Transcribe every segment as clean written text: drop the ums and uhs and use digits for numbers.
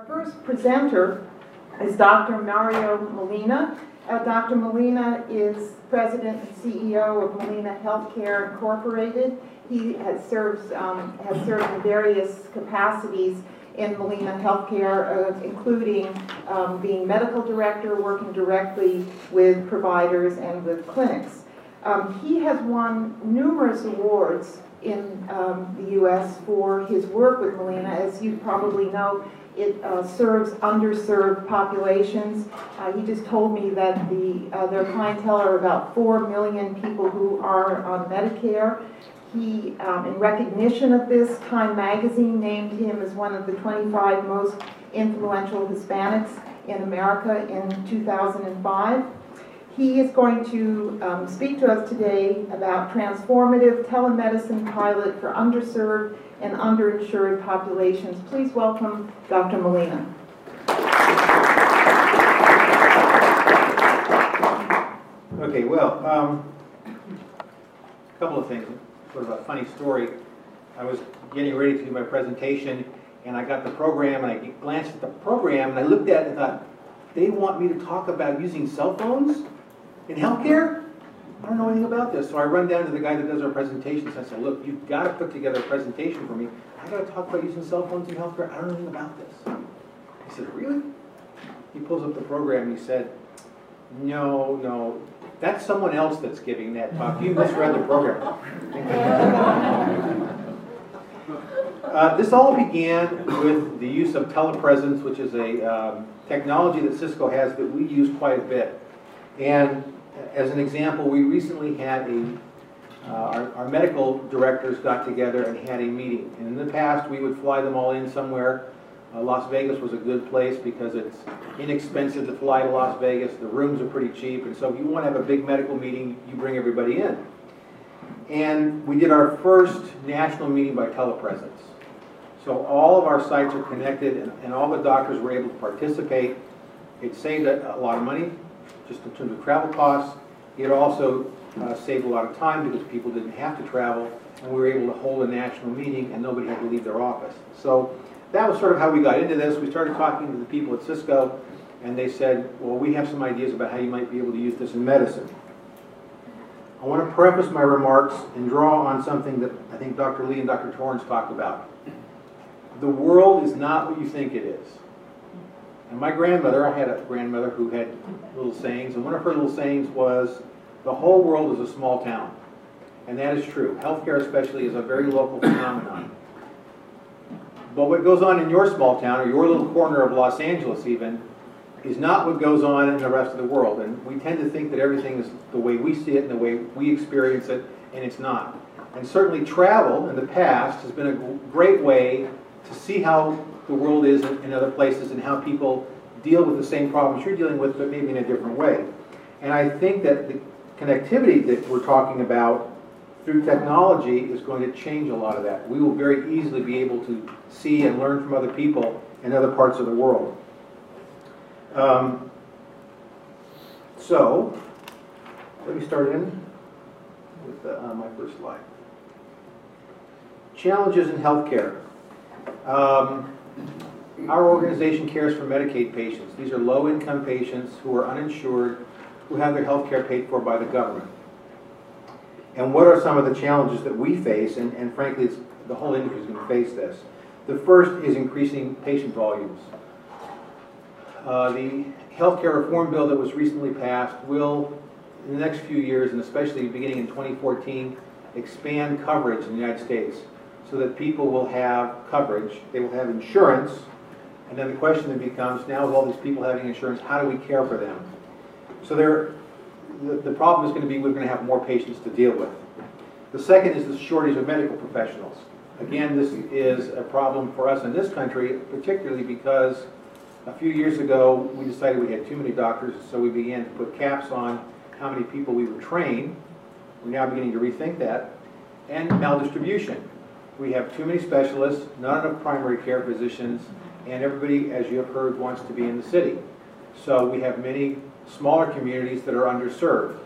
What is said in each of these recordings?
first presenter is Dr. Mario Molina. Dr. Molina is President and CEO of Molina Healthcare Incorporated. He has served in various capacities in Molina Healthcare, including being medical director, working directly with providers and with clinics. He has won numerous awards in the U.S. for his work with Molina. As you probably know, it serves underserved populations. He just told me that their clientele are about 4 million people who are on Medicare. He, in recognition of this, Time Magazine named him as one of the 25 most influential Hispanics in America in 2005. He is going to speak to us today about Transformative Telemedicine Pilot for Underserved and Underinsured Populations. Please welcome Dr. Molina. Okay, well, a couple of things. Sort of a funny story. I was getting ready to do my presentation, and I got the program, and I glanced at the program, and I looked at it and thought, they want me to talk about using cell phones in healthcare? I don't know anything about this. So I run down to the guy that does our presentations. I said, look, you've got to put together a presentation for me. I got to talk about using cell phones in healthcare. I don't know anything about this. He said, really? He pulls up the program and he said, no, that's someone else that's giving that talk. You misread the program. This all began with the use of telepresence, which is a technology that Cisco has that we use quite a bit. And as an example, we recently had our medical directors got together and had a meeting. And in the past, we would fly them all in somewhere. Las Vegas was a good place because it's inexpensive to fly to Las Vegas. The rooms are pretty cheap. And so if you want to have a big medical meeting, you bring everybody in. And we did our first national meeting by telepresence. So all of our sites are connected, and all the doctors were able to participate. It saved a lot of money, just in terms of travel costs. It also saved a lot of time because people didn't have to travel, and we were able to hold a national meeting and nobody had to leave their office. So that was sort of how we got into this. We started talking to the people at Cisco, and they said, well, we have some ideas about how you might be able to use this in medicine. I want to preface my remarks and draw on something that I think Dr. Lee and Dr. Torrance talked about. The world is not what you think it is. And my grandmother, I had a grandmother who had little sayings, and one of her little sayings was, the whole world is a small town. And that is true. Healthcare especially is a very local phenomenon. But what goes on in your small town, or your little corner of Los Angeles even, is not what goes on in the rest of the world. And we tend to think that everything is the way we see it and the way we experience it, and it's not. And certainly travel in the past has been a great way to see how the world is in other places and how people deal with the same problems you're dealing with, but maybe in a different way. And I think that the connectivity that we're talking about through technology is going to change a lot of that. We will very easily be able to see and learn from other people in other parts of the world. So, let me start in with my first slide. Challenges in healthcare. Our organization cares for Medicaid patients. These are low-income patients who are uninsured, who have their health care paid for by the government. And what are some of the challenges that we face, and frankly, the whole industry is going to face this. The first is increasing patient volumes. The healthcare reform bill that was recently passed will, in the next few years, and especially beginning in 2014, expand coverage in the United States so that people will have coverage, they will have insurance, and then the question then becomes, now with all these people having insurance, how do we care for them? So the problem is going to be we're going to have more patients to deal with. The second is the shortage of medical professionals. Again, this is a problem for us in this country, particularly because a few years ago we decided we had too many doctors, so we began to put caps on how many people we would train. We're now beginning to rethink that. And maldistribution. We have too many specialists, not enough primary care physicians, and everybody, as you have heard, wants to be in the city. So we have many smaller communities that are underserved.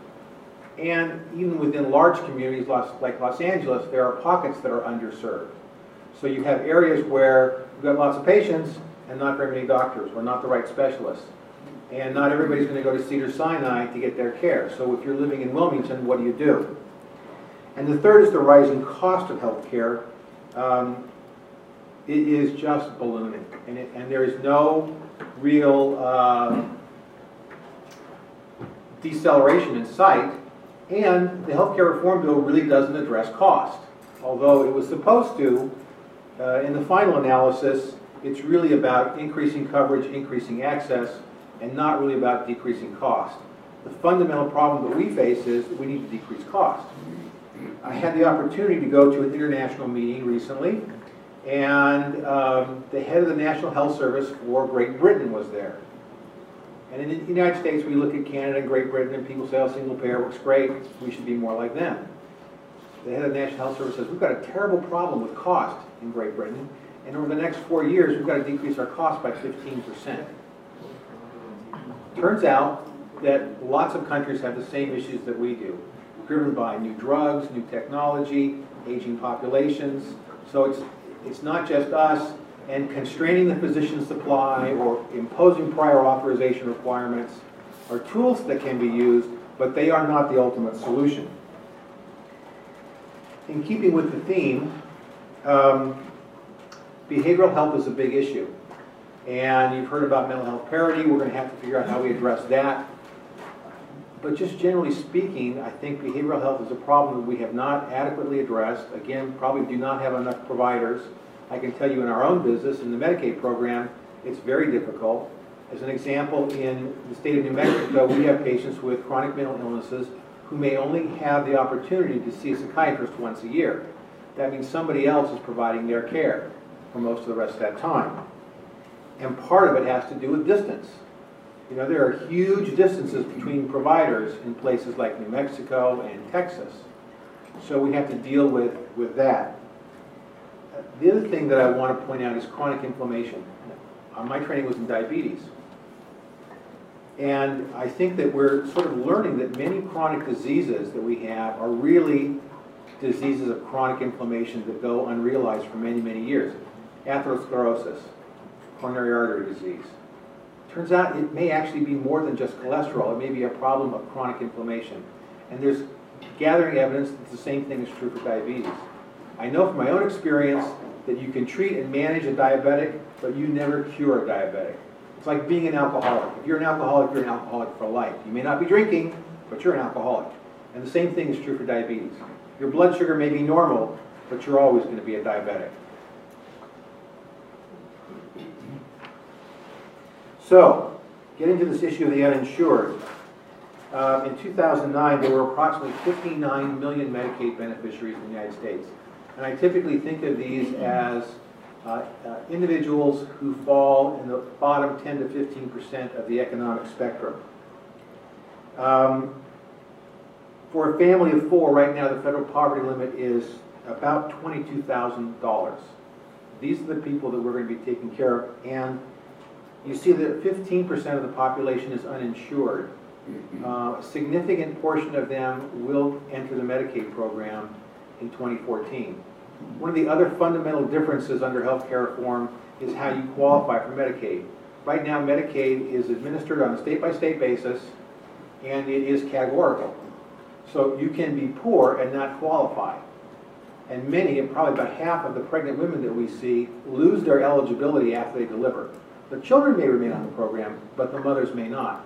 And even within large communities like Los Angeles, there are pockets that are underserved. So you have areas where you've got lots of patients, and not very many doctors, or not the right specialists. And not everybody's going to go to Cedars-Sinai to get their care. So if you're living in Wilmington, what do? And the third is the rising cost of health care. It is just ballooning, and there is no real deceleration in sight, and the healthcare reform bill really doesn't address cost. Although it was supposed to, in the final analysis, it's really about increasing coverage, increasing access, and not really about decreasing cost. The fundamental problem that we face is that we need to decrease cost. I had the opportunity to go to an international meeting recently, and the head of the National Health Service for Great Britain was there. And in the United States, we look at Canada and Great Britain, and people say, oh, single payer works great, we should be more like them. The head of the National Health Service says, we've got a terrible problem with cost in Great Britain, and over the next 4 years, we've got to decrease our cost by 15%. Turns out that lots of countries have the same issues that we do, driven by new drugs, new technology, aging populations. So it's not just us, and constraining the physician supply or imposing prior authorization requirements are tools that can be used, but they are not the ultimate solution. In keeping with the theme, behavioral health is a big issue. And you've heard about mental health parity. We're going to have to figure out how we address that. But just generally speaking, I think behavioral health is a problem that we have not adequately addressed. Again, probably do not have enough providers. I can tell you in our own business, in the Medicaid program, it's very difficult. As an example, in the state of New Mexico, we have patients with chronic mental illnesses who may only have the opportunity to see a psychiatrist once a year. That means somebody else is providing their care for most of the rest of that time. And part of it has to do with distance. You know, there are huge distances between providers in places like New Mexico and Texas. So we have to deal with that. The other thing that I want to point out is chronic inflammation. My training was in diabetes. And I think that we're sort of learning that many chronic diseases that we have are really diseases of chronic inflammation that go unrealized for many, many years. Atherosclerosis, coronary artery disease. Turns out it may actually be more than just cholesterol. It may be a problem of chronic inflammation. And there's gathering evidence that the same thing is true for diabetes. I know from my own experience that you can treat and manage a diabetic, but you never cure a diabetic. It's like being an alcoholic. If you're an alcoholic, you're an alcoholic for life. You may not be drinking, but you're an alcoholic. And the same thing is true for diabetes. Your blood sugar may be normal, but you're always going to be a diabetic. So, getting to this issue of the uninsured. In 2009, there were approximately 59 million Medicaid beneficiaries in the United States. And I typically think of these as individuals who fall in the bottom 10 to 15% of the economic spectrum. For a family of four, right now the federal poverty limit is about $22,000. These are the people that we're going to be taking care of. And you see that 15% of the population is uninsured. A significant portion of them will enter the Medicaid program in 2014. One of the other fundamental differences under health care reform is how you qualify for Medicaid. Right now, Medicaid is administered on a state-by-state basis, and it is categorical. So you can be poor and not qualify. And many, and probably about half of the pregnant women that we see, lose their eligibility after they deliver. The children may remain on the program, but the mothers may not.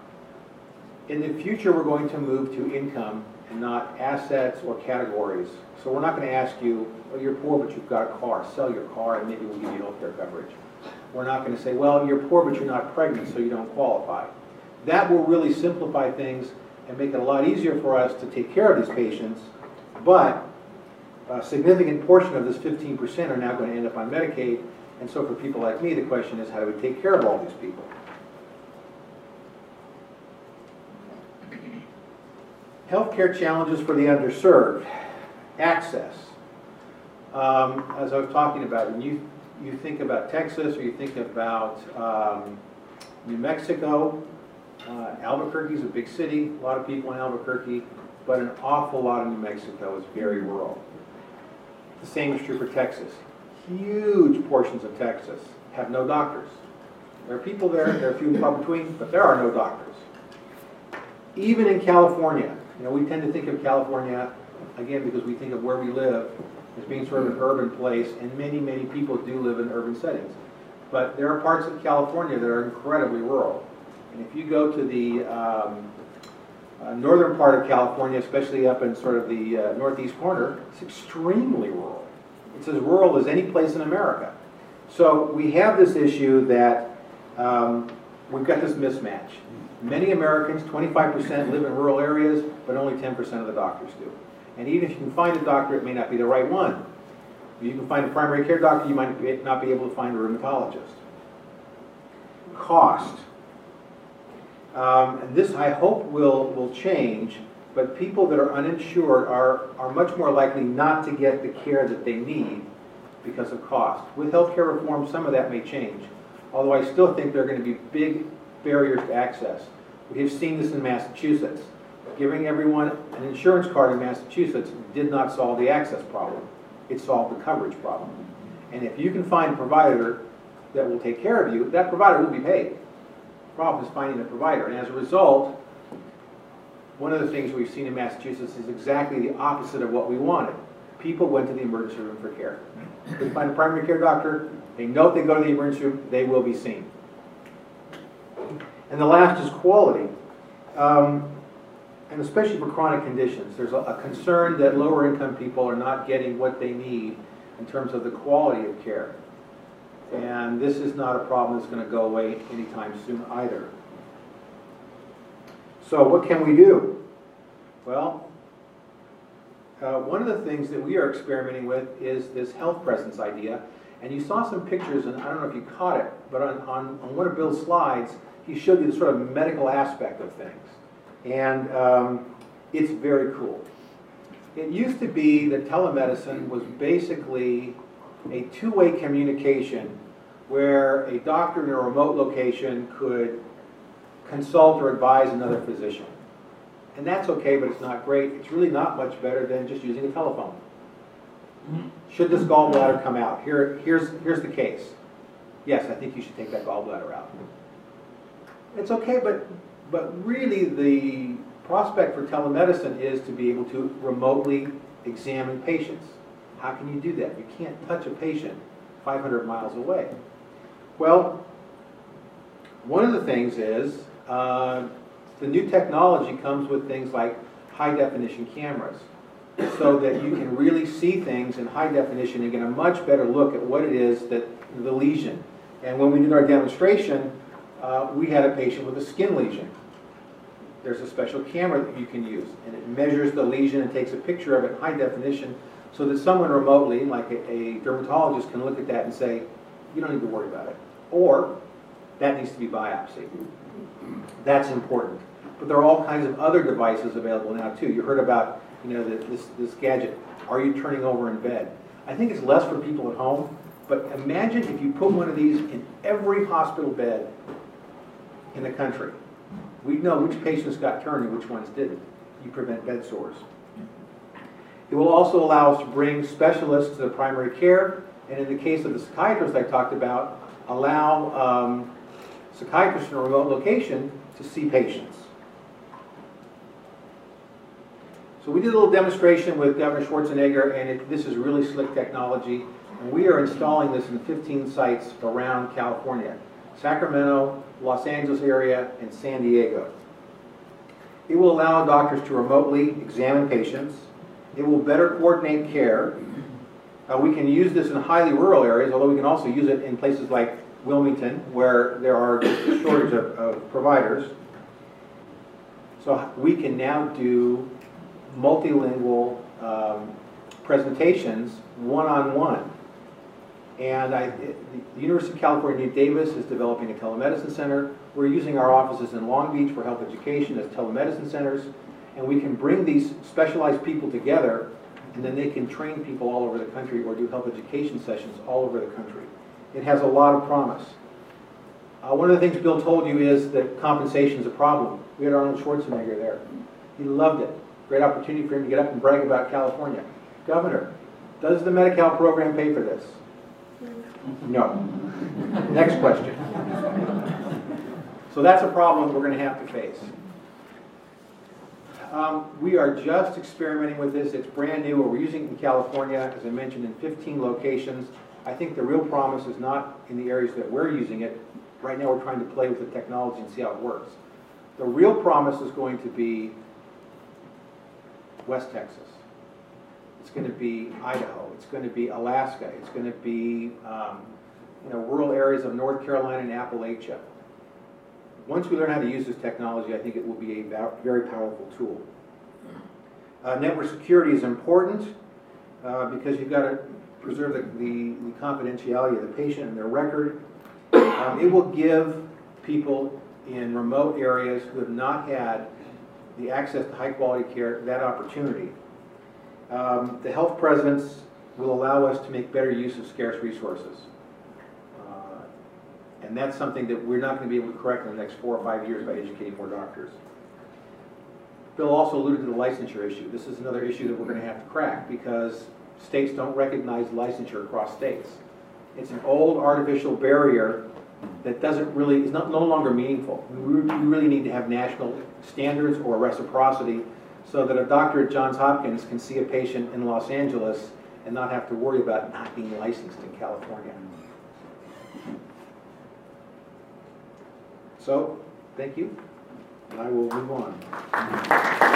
In the future, we're going to move to income and not assets or categories. So we're not going to ask you, well, you're poor, but you've got a car. Sell your car, and maybe we'll give you health care coverage. We're not going to say, well, you're poor, but you're not pregnant, so you don't qualify. That will really simplify things and make it a lot easier for us to take care of these patients. But a significant portion of this 15% are now going to end up on Medicaid. And so for people like me, the question is, how do we take care of all these people? Healthcare challenges for the underserved. Access. As I was talking about, when you think about Texas or you think about New Mexico, Albuquerque is a big city, a lot of people in Albuquerque, but an awful lot of New Mexico is very rural. The same is true for Texas. Huge portions of Texas have no doctors. There are people there, they're few and far between, but there are no doctors. Even in California, we tend to think of California, again, because we think of where we live as being sort of an urban place, and many, many people do live in urban settings. But there are parts of California that are incredibly rural. And if you go to the northern part of California, especially up in sort of the northeast corner, it's extremely rural. It's as rural as any place in America. So we have this issue that we've got this mismatch. Many Americans, 25%, live in rural areas, but only 10% of the doctors do. And even if you can find a doctor, it may not be the right one. You can find a primary care doctor, you might not be able to find a rheumatologist. Cost. And this, I hope, will change, but people that are uninsured are much more likely not to get the care that they need because of cost. With healthcare reform, some of that may change, although I still think there are going to be big barriers to access. We have seen this in Massachusetts. Giving everyone an insurance card in Massachusetts did not solve the access problem. It solved the coverage problem. And if you can find a provider that will take care of you, that provider will be paid. The problem is finding the provider. And as a result, one of the things we've seen in Massachusetts is exactly the opposite of what we wanted. People went to the emergency room for care. If they find a primary care doctor, they know if they go to the emergency room, they will be seen. And the last is quality. And especially for chronic conditions, there's a concern that lower income people are not getting what they need in terms of the quality of care. And this is not a problem that's going to go away anytime soon either. So what can we do? Well, one of the things that we are experimenting with is this health presence idea. And you saw some pictures, and I don't know if you caught it, but on one of Bill's slides, he showed you the sort of medical aspect of things. And it's very cool. It used to be that telemedicine was basically a two-way communication where a doctor in a remote location could consult or advise another physician. And that's okay, but it's not great. It's really not much better than just using a telephone. Should this gallbladder come out? Here's the case. Yes, I think you should take that gallbladder out. It's okay, but really the prospect for telemedicine is to be able to remotely examine patients. How can you do that? You can't touch a patient 500 miles away. Well, one of the things is the new technology comes with things like high-definition cameras so that you can really see things in high definition and get a much better look at what it is that the lesion. And when we did our demonstration, we had a patient with a skin lesion. There's a special camera that you can use, and it measures the lesion and takes a picture of it in high definition so that someone remotely, like a dermatologist, can look at that and say, you don't need to worry about it. Or, that needs to be biopsied. That's important. But there are all kinds of other devices available now too. You heard about this gadget. Are you turning over in bed? I think it's less for people at home, but imagine if you put one of these in every hospital bed in the country. We'd know which patients got turned and which ones didn't. You prevent bed sores. It will also allow us to bring specialists to the primary care, and in the case of the psychiatrist I talked about, allow psychiatrists in a remote location to see patients. So we did a little demonstration with Governor Schwarzenegger, and this is really slick technology, and we are installing this in 15 sites around California. Sacramento, Los Angeles area, and San Diego. It will allow doctors to remotely examine patients. It will better coordinate care. We can use this in highly rural areas, although we can also use it in places like Wilmington, where there are a shortage of providers. So we can now do multilingual presentations one-on-one. And the University of California, Davis is developing a telemedicine center. We're using our offices in Long Beach for health education as telemedicine centers. And we can bring these specialized people together, and then they can train people all over the country or do health education sessions all over the country. It has a lot of promise. One of the things Bill told you is that compensation is a problem. We had Arnold Schwarzenegger there. He loved it. Great opportunity for him to get up and brag about California. Governor, does the Medi-Cal program pay for this? No. Next question. So that's a problem we're going to have to face. We are just experimenting with this. It's brand new. We're using it in California, as I mentioned, in 15 locations. I think the real promise is not in the areas that we're using it. Right now we're trying to play with the technology and see how it works. The real promise is going to be West Texas. It's going to be Idaho. It's going to be Alaska. It's going to be rural areas of North Carolina and Appalachia. Once we learn how to use this technology, I think it will be a very powerful tool. Network security is important because you've got to preserve the confidentiality of the patient and their record. It will give people in remote areas who have not had the access to high quality care that opportunity. The health presidents will allow us to make better use of scarce resources. And that's something that we're not going to be able to correct in the next 4 or 5 years by educating more doctors. Bill also alluded to the licensure issue. This is another issue that we're going to have to crack because states don't recognize licensure across states. It's an old artificial barrier that is no longer meaningful. We really need to have national standards or reciprocity so that a doctor at Johns Hopkins can see a patient in Los Angeles and not have to worry about not being licensed in California. So, thank you, and I will move on.